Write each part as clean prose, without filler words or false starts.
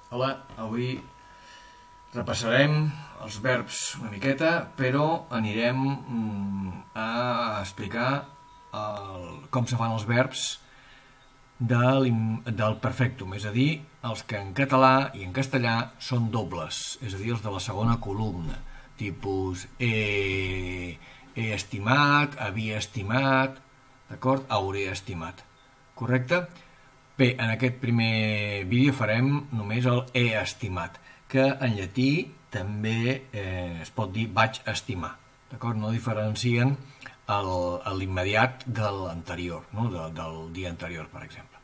Hola, avui repassarem els verbs una miqueta, però anirem a explicar com se fan els verbs del perfectum, és a dir, els que en català i en castellà són dobles, és a dir, els de la segona columna, tipus he estimat, havia estimat, d'acord? Hauré estimat, correcte? Bé, en aquest primer vídeo farem només el he estimat, que en llatí també es pot dir vaig estimar, d'acord? No diferencien l'immediat de l'anterior, no? Del dia anterior, per exemple.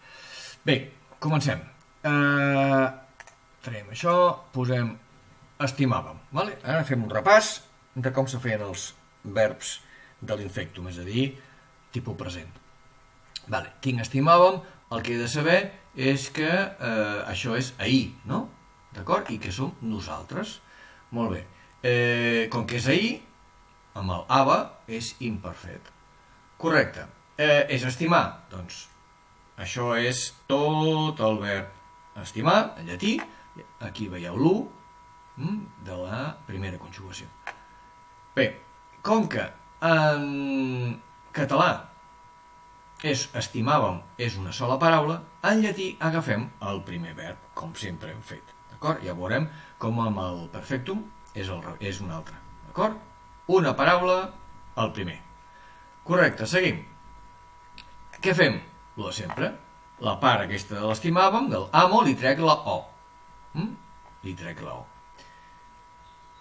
Bé, comencem. Traiem això, posem estimàvem, vale? Ara fem un repàs de com se feien els verbs de l'infectum, és a dir, tipus present. Vale, tinc estimàvem, el que he de saber és que això és ahir, no? D'acord? I que som nosaltres. Molt bé. Com que és ahir, amb el ava és imperfet. Correcte. És estimar? Doncs això és tot el verb estimar, en llatí. Aquí veieu l'u de la primera conjugació. Bé, com que en català estimàvem és una sola paraula, en llatí agafem el primer verb, com sempre hem fet. D'acord? Ja veurem com amb el perfectum és un altre. D'acord? Una paraula, el primer. Correcte, seguim. Què fem? Lo de sempre. La part aquesta de l'estimàvem, del amo, li trec la o. Li trec la o.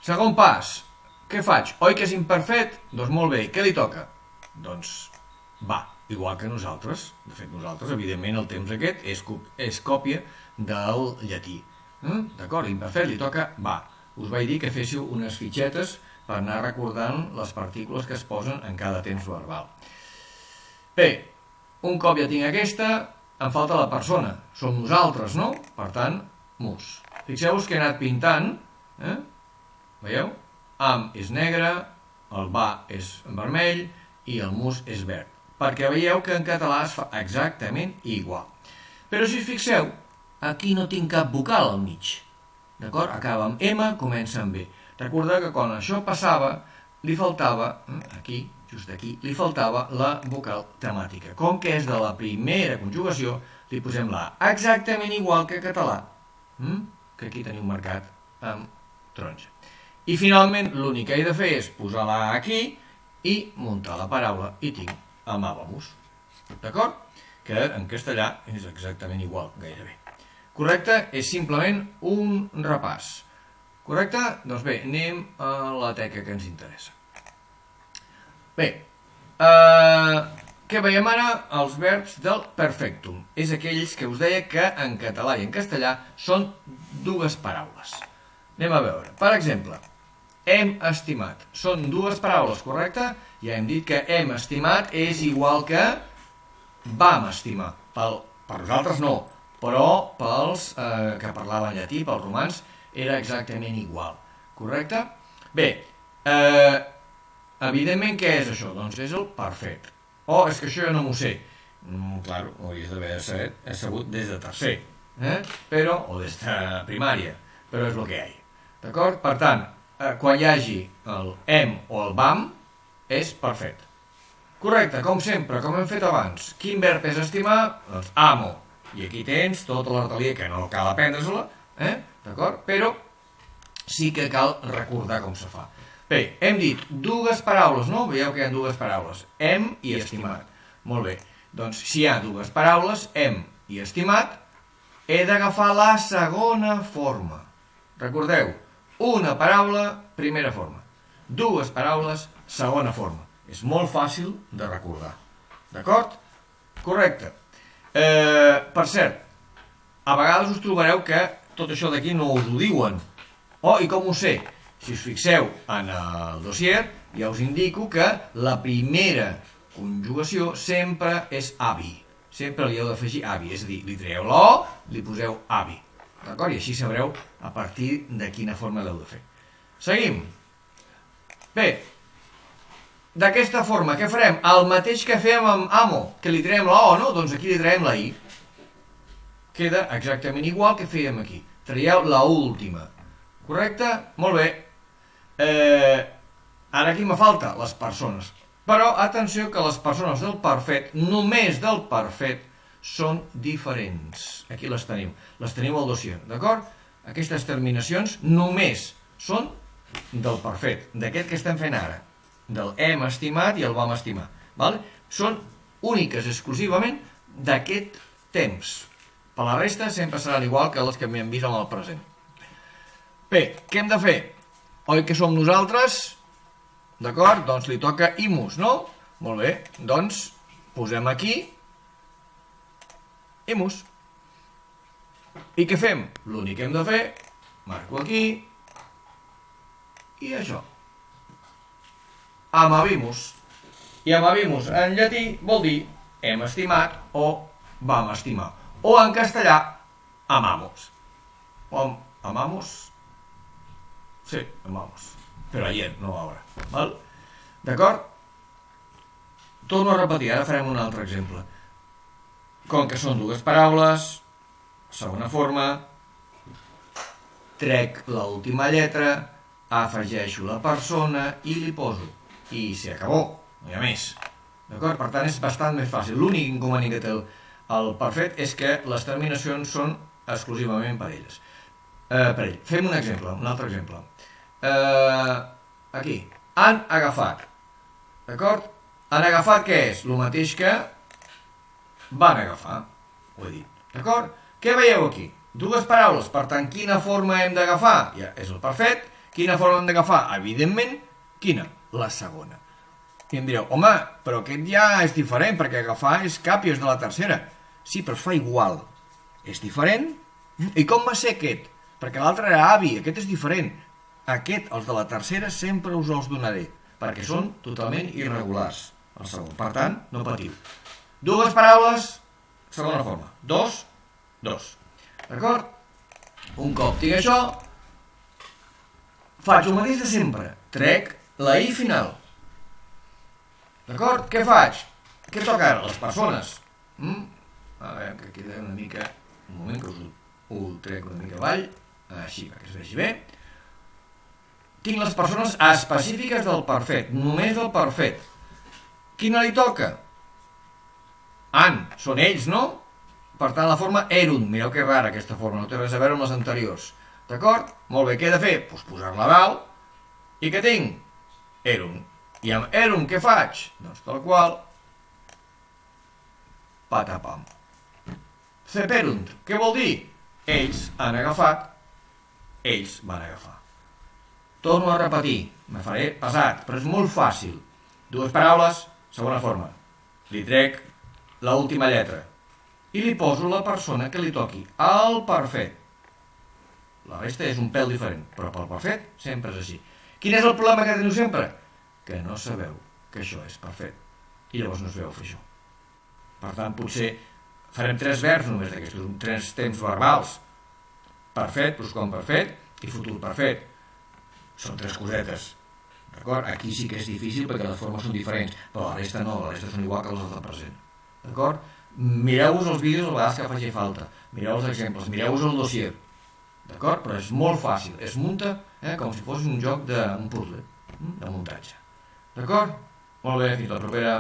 Segon pas. Què faig? Oi que és imperfet? Doncs molt bé. Què li toca? doncs va, igual que nosaltres. De fet, nosaltres, evidentment, el temps aquest és còpia del llatí. D'acord? L'imperfet li toca va. Us vaig dir que féssiu unes fitxetes per anar recordant les partícules que es posen en cada temps verbal. Bé, un cop ja tinc aquesta, em falta la persona. Som nosaltres, no? Per tant, mus. Fixeu-vos que he anat pintant. Veieu? Am és negre, el va és vermell i el mus és verd. Perquè veieu que en català es fa exactament igual. Però si us fixeu, aquí no tinc cap vocal al mig. D'acord? Acaba amb M, comença amb B. Recordeu que quan això passava, li faltava, aquí, just aquí, li faltava la vocal temàtica. Com que és de la primera conjugació, li posem la A. Exactament igual que català, que aquí teniu marcat amb taronja. I finalment, l'únic que he de fer és posar la A aquí i muntar la paraula i tinc amábamos. D'acord? Que en castellà és exactament igual, gairebé. Correcte? És simplement un repàs. Correcte? Doncs bé, anem a la teca que ens interessa. Bé, què veiem ara? Els verbs del perfectum. És aquells que us deia que en català i en castellà són dues paraules. Anem a veure. Per exemple, hem estimat. Són dues paraules, correcte? Ja hem dit que hem estimat és igual que vam estimar. Per nosaltres no, però pels que parlaven llatí, pels romans, era exactament igual. Correcte? Bé, evidentment què és això? Doncs és el perfet. Oh, és que això jo no m'ho sé. Claro, ho hauries d'haver sabut des de tercer, o des de primària, però és el que hi ha. D'acord? Per tant, quan hi hagi el hem o el vam, és perfet. Correcte, com sempre, com hem fet abans. Quin verb és estimar? Doncs amo. I aquí tens tota l'artelia, que no cal aprendre-se-la, d'acord? Però sí que cal recordar com se fa. Bé, hem dit dues paraules, no? Veieu que hi ha dues paraules, hem i estimat. Molt bé, doncs si hi ha dues paraules, hem i estimat, he d'agafar la segona forma. Recordeu, una paraula, primera forma. Dues paraules, segona forma. És molt fàcil de recordar. D'acord? Correcte. Per cert, a vegades us trobareu que tot això d'aquí no us ho diuen. Oh, i com ho sé? Si us fixeu en el dossier, ja us indico que la primera conjugació sempre és avi. Sempre li heu d'afegir avi, és a dir, li traieu la o, li poseu avi. D'acord? I així sabreu a partir de quina forma l'heu de fer. Seguim. Bé, d'aquesta forma, què farem? El mateix que fèiem amb amo, que li traiem la o, no? Doncs aquí li traiem la i. Queda exactament igual que fèiem aquí. Traieu la última. Correcte? Molt bé. Ara aquí me falta les persones. Però atenció que les persones del perfet, només del perfet, són diferents. Aquí les teniu. Les teniu al dossier, d'acord? Aquestes terminacions només són del perfet, d'aquest que estem fent ara. Del hem estimat i el vam estimar. Vale? Són úniques exclusivament d'aquest temps. Per la resta sempre seran igual que les que m'hem vist en el present. Bé, què hem de fer? Oi que som nosaltres? D'acord? Doncs li toca imus, no? Molt bé, doncs posem aquí imus. I què fem? L'únic que hem de fer, marco aquí i això. Amavimus. I amavimus en llatí vol dir hem estimat o vam estimar. O en castellà, amamos. O amamos? Sí, amamos. Però ayer, no ahora. Val? D'acord? Torno a repetir, ara farem un altre exemple. Com que són dues paraules, segona forma, trec l'última lletra, afegeixo la persona i li poso. I s'acabó, no hi ha més. D'acord? Per tant, és bastant més fàcil. L'únic inconvenient que té el perfet és que les terminacions són exclusivament per elles. Per ell. Fem un exemple, un altre exemple. Aquí. Han agafat. D'acord? Han agafat què és? El mateix que van agafar. Ho he dit. D'acord? Què veieu aquí? Dues paraules. Per tant, quina forma hem d'agafar? Ja és el perfet. Quina forma hem d'agafar? Evidentment, quina? La segona. I em direu, home, però aquest ja és diferent, perquè agafar és cap i és de la tercera. Sí, però es fa igual. És diferent? I com va ser aquest? Perquè l'altre era avi, aquest és diferent. Aquest, els de la tercera, sempre us els donaré, perquè són totalment irregulars, el segon. Per tant, no patiu. Dues paraules, segona forma. Dos. D'acord? Un cop tinc això, faig el mateix de sempre. Trec la i final. D'acord? Què faig? Què toca ara? Les persones. A veure, que queda una mica... Un moment que ho trec una mica avall. Així, perquè es vegi bé. Tinc les persones específiques del perfet, només del perfet. Quina li toca? Han, són ells, no? Per tant, la forma erunt. Mireu que rara aquesta forma, no té res a veure amb les anteriors. D'acord? Molt bé, què he de fer? Doncs posar-la dalt. I què tinc? Erunt. I amb erunt què faig? Doncs tal qual. Patapam. Ceperunt. Què vol dir? Ells han agafat. Ells van agafar. Torno a repetir, me faré pesat, però és molt fàcil. Dues paraules, segona forma. Li trec l'última lletra i li poso la persona que li toqui, el perfet. La resta és un pèl diferent, però pel perfet sempre és així. Quin és el problema que teniu sempre? Que no sabeu que això és perfet. I llavors no sabeu fer això. Per tant, potser farem 3 verbs només d'aquestos, 3 temps verbals. Perfet, plusquamperfet i futur perfet. Són 3 cosetes, d'acord? Aquí sí que és difícil perquè les formes són diferents, però la resta no, la resta són igual que les del present, d'acord? Mireu-vos els vídeos a vegades que faci falta, mireu els exemples, mireu-vos el dossier, d'acord? Però és molt fàcil, es munta com si fos un joc d'un puzzle, de muntatge, d'acord? Molt bé, fins la propera.